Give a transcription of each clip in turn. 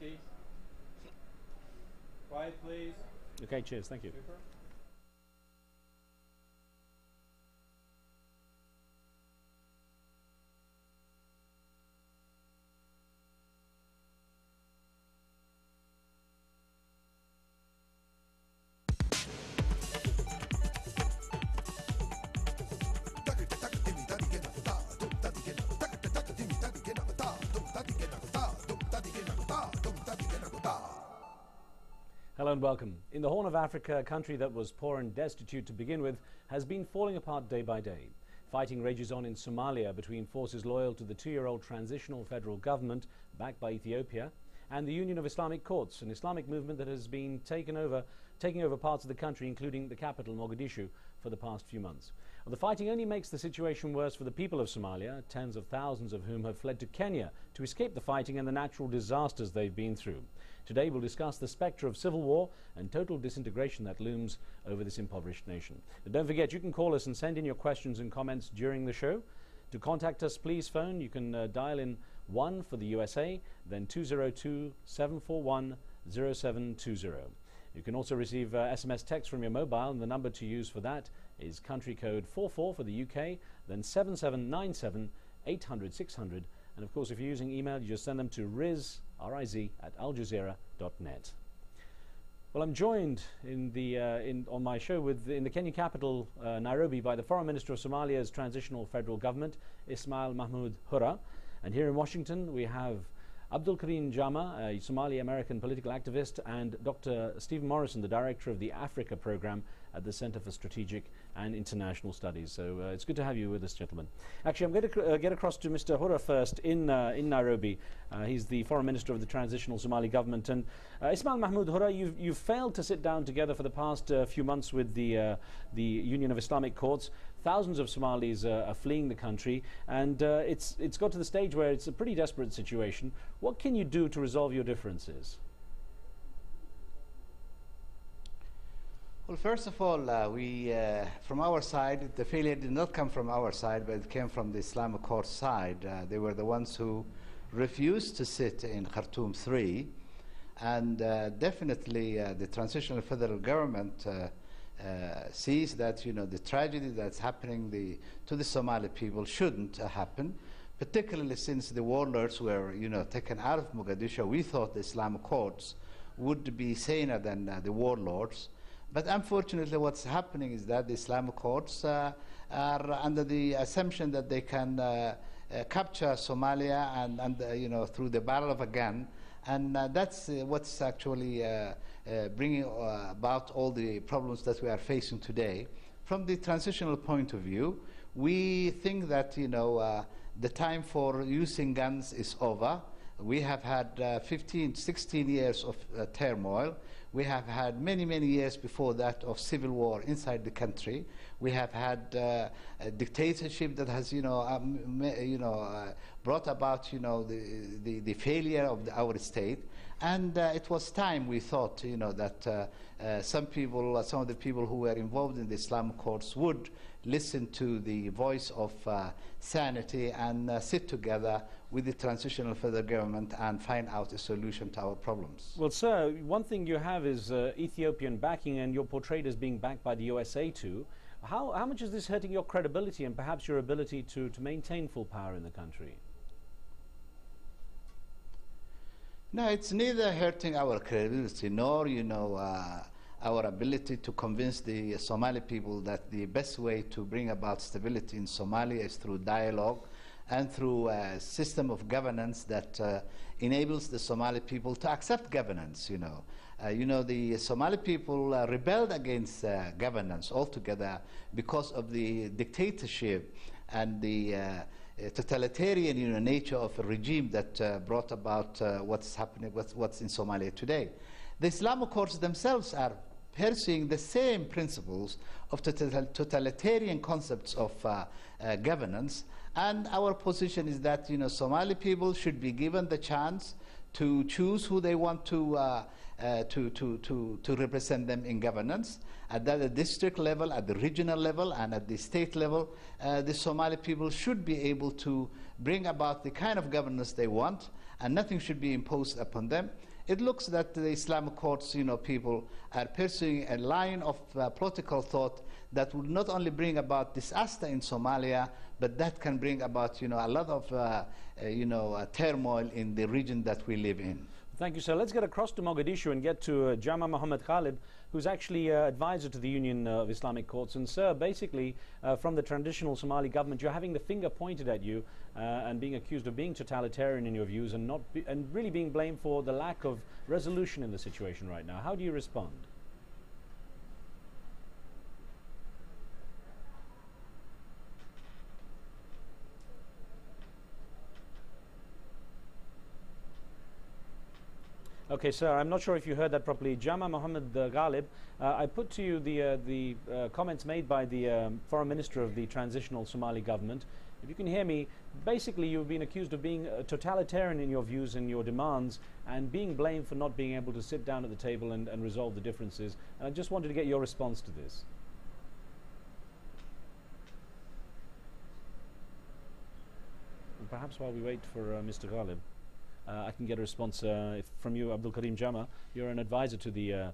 Keith. Quiet, please. Okay, cheers. Thank you. Super. Hello and welcome. In the Horn of Africa, a country that was poor and destitute to begin with has been falling apart day by day. Fighting rages on in Somalia between forces loyal to the two-year-old transitional federal government backed by Ethiopia and the Union of Islamic Courts, an Islamic movement that has been taking over parts of the country, including the capital, Mogadishu, for the past few months. Well, the fighting only makes the situation worse for the people of Somalia, tens of thousands of whom have fled to Kenya to escape the fighting and the natural disasters they've been through. Today we'll discuss the spectre of civil war and total disintegration that looms over this impoverished nation. But don't forget, you can call us and send in your questions and comments during the show. To contact us, please phone. You can dial in 1 for the USA, then 202-741-0720. You can also receive SMS text from your mobile, and the number to use for that is country code 44 for the UK, then 7797 800 600. And of course, if you're using email, you just send them to riz, R-I-Z, at aljazeera.net. Well, I'm joined on my show in the Kenyan capital, Nairobi, by the Foreign Minister of Somalia's Transitional Federal Government, Ismail Mahmoud Hurra. And here in Washington, we have Abdul Karim Jama, a Somali-American political activist, and Dr. Stephen Morrison, the director of the Africa program at the Center for Strategic and International Studies. So it's good to have you with us, gentlemen. Actually, I'm going to get across to Mr. Hurra first in Nairobi. He's the Foreign Minister of the Transitional Somali Government. And Ismail Mahmoud Hurra, you've failed to sit down together for the past few months with the Union of Islamic Courts. Thousands of Somalis are fleeing the country, and it's got to the stage where it's a pretty desperate situation. What can you do to resolve your differences? Well, first of all, from our side, the failure did not come from our side, but it came from the Islamic Court side. They were the ones who refused to sit in Khartoum 3, and definitely the transitional federal government sees that the tragedy that's happening to the Somali people shouldn't happen, particularly since the warlords were taken out of Mogadishu. We thought the Islamic courts would be saner than the warlords, but unfortunately what's happening is that the Islamic courts are under the assumption that they can capture Somalia and through the barrel of a gun, and that's what's actually bringing about all the problems that we are facing today. From the transitional point of view, we think that the time for using guns is over. We have had 15, 16 years of turmoil. We have had many, many years before that of civil war inside the country. We have had a dictatorship that has, brought about, the failure of our state. And it was time, we thought, that some of the people who were involved in the Islamic courts would listen to the voice of sanity and sit together with the transitional federal government and find out a solution to our problems. Well, sir, one thing you have is Ethiopian backing, and you're portrayed as being backed by the USA too. How much is this hurting your credibility and perhaps your ability to maintain full power in the country? No, it's neither hurting our credibility nor, our ability to convince the Somali people that the best way to bring about stability in Somalia is through dialogue and through a system of governance that enables the Somali people to accept governance. The Somali people rebelled against governance altogether because of the dictatorship and the totalitarian nature of a regime that brought about what's happening, what's in Somalia today. The Islamic courts themselves are pursuing the same principles of totalitarian concepts of governance, and our position is that Somali people should be given the chance to choose who they want to represent them in governance at the district level, at the regional level, and at the state level. The Somali people should be able to bring about the kind of governance they want, and nothing should be imposed upon them. it looks that the Islamic courts, people are pursuing a line of political thought that would not only bring about disaster in Somalia, but that can bring about, a lot of, turmoil in the region that we live in. Thank you, sir. Let's get across to Mogadishu and get to Jama Mohammed Khalid, who's actually advisor to the Union of Islamic Courts. And sir, basically, from the traditional Somali government, you're having the finger pointed at you and being accused of being totalitarian in your views and and really being blamed for the lack of resolution in the situation right now. How do you respond? Okay, sir, I'm not sure if you heard that properly. Jama Mohammed Ghalib, I put to you the comments made by the foreign minister of the transitional Somali government. If you can hear me, basically you've been accused of being totalitarian in your views and your demands and being blamed for not being able to sit down at the table and resolve the differences. And I just wanted to get your response to this. And perhaps while we wait for Mr. Ghalib, I can get a response from you, Abdul Karim Jama. You're an advisor to the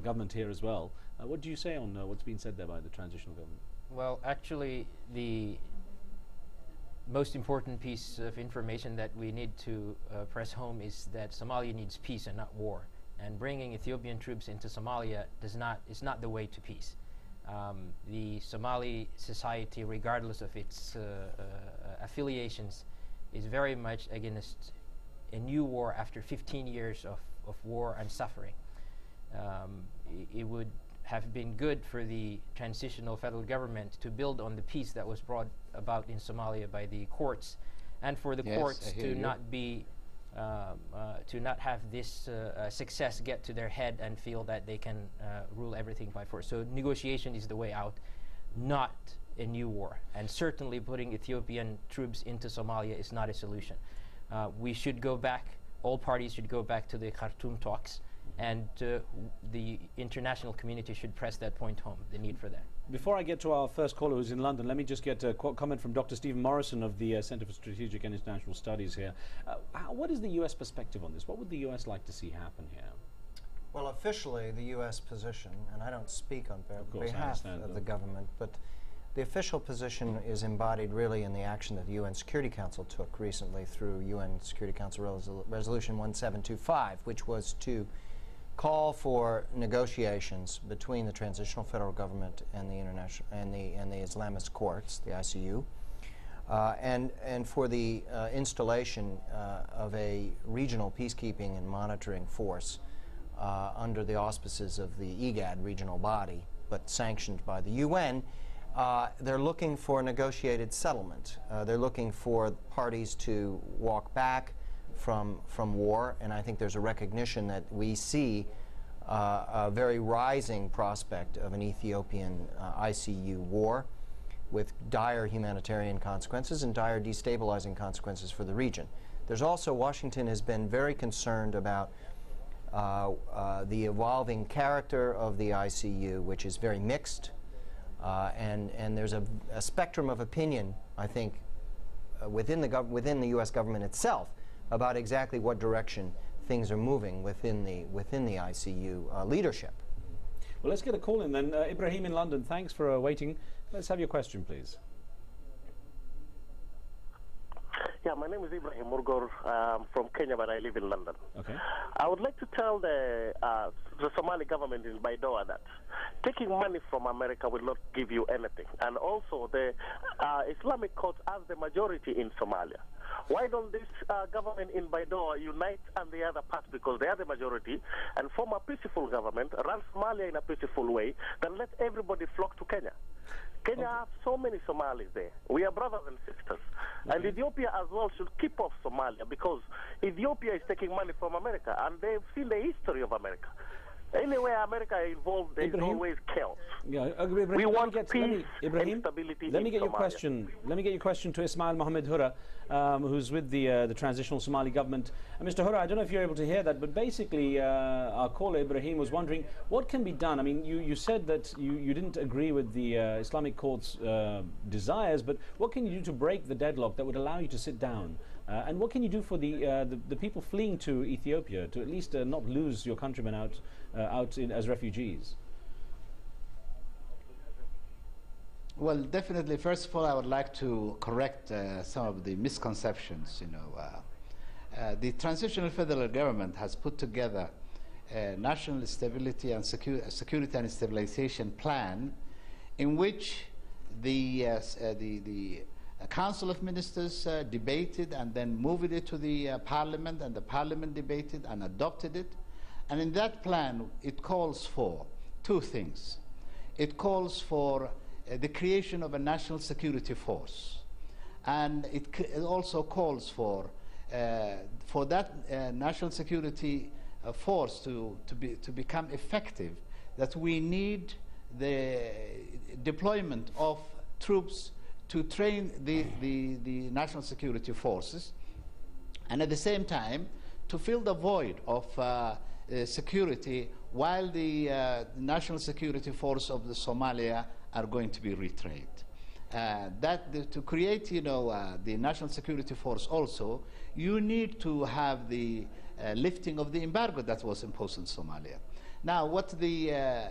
government here as well. What do you say on what's been said there by the transitional government? Well, actually, the most important piece of information that we need to press home is that Somalia needs peace and not war. And bringing Ethiopian troops into Somalia is not the way to peace. The Somali society, regardless of its affiliations, is very much against a new war after 15 years of war and suffering. It would have been good for the transitional federal government to build on the peace that was brought about in Somalia by the courts, and for the courts to not be to not have this success get to their head and feel that they can rule everything by force. So negotiation is the way out, not a new war. And certainly putting Ethiopian troops into Somalia is not a solution. We should go back, all parties should go back to the Khartoum talks, and the international community should press that point home, the need for that. Before I get to our first caller who's in London, let me just get a comment from Dr. Stephen Morrison of the Center for Strategic and International Studies here. What is the U.S. perspective on this? What would the U.S. like to see happen here? Well, officially, the U.S. position, and I don't speak on behalf of the government, but the official position is embodied really in the action that the UN Security Council took recently through UN Security Council Resolution 1725, which was to call for negotiations between the transitional federal government and the international and the Islamist courts, the ICU, and for the installation of a regional peacekeeping and monitoring force under the auspices of the IGAD regional body, but sanctioned by the UN. They're looking for a negotiated settlement. They're looking for parties to walk back from war, and I think there's a recognition that we see a very rising prospect of an Ethiopian ICU war with dire humanitarian consequences and dire destabilizing consequences for the region. There's also, Washington has been very concerned about the evolving character of the ICU, which is very mixed, and there's a spectrum of opinion, I think, within the U.S. government itself about exactly what direction things are moving within the ICU leadership. Well, let's get a call in then. Ibrahim in London, thanks for waiting. Let's have your question, please. Yeah, my name is Ibrahim Murgor. I'm from Kenya, but I live in London. Okay. I would like to tell the Somali government in Baidoa that taking money from America will not give you anything. And also, the Islamic courts have the majority in Somalia. Why don't this government in Baidoa unite and the other parts, because they are the majority, and form a peaceful government, run Somalia in a peaceful way, then let everybody flock to Kenya. Kenya have so many Somalis there. We are brothers and sisters. And Ethiopia as well should keep off Somalia, because Ethiopia is taking money from America, and they've seen the history of America. Anywhere America is involved, there is always chaos. Yeah, we want peace and stability. Let me get your question. Let me get your question to Ismail Mohammed Hurra, who's with the transitional Somali government. Mr. Hurra, I don't know if you're able to hear that, but basically, our caller Ibrahim was wondering what can be done. I mean, you said that you didn't agree with the Islamic court's desires, but what can you do to break the deadlock that would allow you to sit down? And what can you do for the people fleeing to Ethiopia to at least not lose your countrymen out as refugees? Well, definitely. First of all, I would like to correct some of the misconceptions. The transitional federal government has put together a national stability and security and stabilization plan, in which the Council of Ministers debated and then moved it to the Parliament, and the Parliament debated and adopted it. And in that plan, it calls for two things. It calls for the creation of a national security force, and it also calls for that national security force to become effective, that we need the deployment of troops to train the national security forces, and at the same time to fill the void of security while the national security force of the Somalia are going to be retrained. To create, the national security force also, you need to have the lifting of the embargo that was imposed in Somalia. Now, what the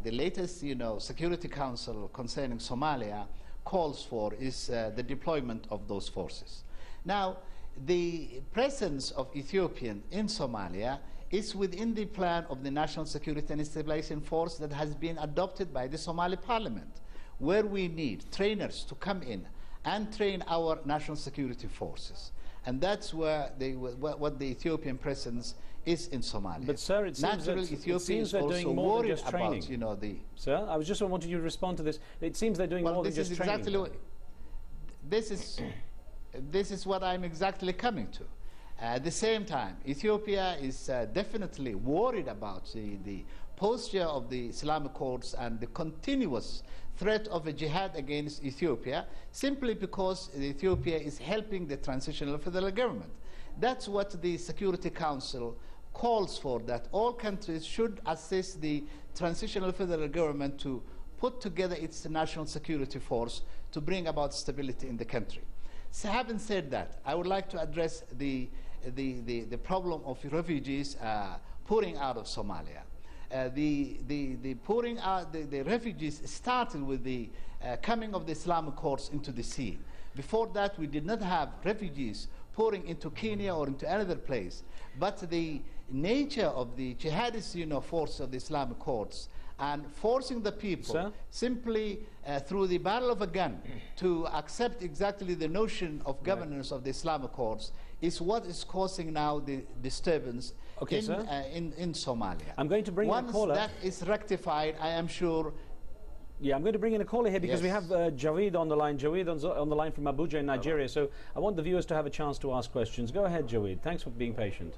latest, Security Council concerning Somalia calls for is the deployment of those forces. Now, the presence of Ethiopian in Somalia is within the plan of the National Security and Stabilization Force that has been adopted by the Somali Parliament, where we need trainers to come in and train our national security forces. And that's where what the Ethiopian presence is in Somalia. But sir, it seems that Ethiopia is also doing more than just training. Sir, I was just wanting you to respond to this. It seems they're doing more than just training. This is what I'm exactly coming to. At the same time, Ethiopia is definitely worried about the posture of the Islamic courts and the continuous threat of a jihad against Ethiopia, simply because Ethiopia is helping the transitional federal government. That's what the Security Council calls for, that all countries should assist the transitional federal government to put together its national security force to bring about stability in the country. So having said that, I would like to address the problem of refugees pouring out of Somalia. The pouring out, the refugees started with the coming of the Islamic courts into the scene. Before that, we did not have refugees pouring into Kenya or into another place. But the nature of the jihadist force of the Islamic courts and forcing the people simply through the barrel of a gun to accept exactly the notion of governance of the Islamic courts is what is causing now the disturbance in Somalia. I'm going to bring in a caller. Once that is rectified, I am sure. Yeah, I'm going to bring in a caller here because we have Jaweed on the line. Jaweed on the line from Abuja in Nigeria. So I want the viewers to have a chance to ask questions. Go ahead, Jaweed. Thanks for being patient.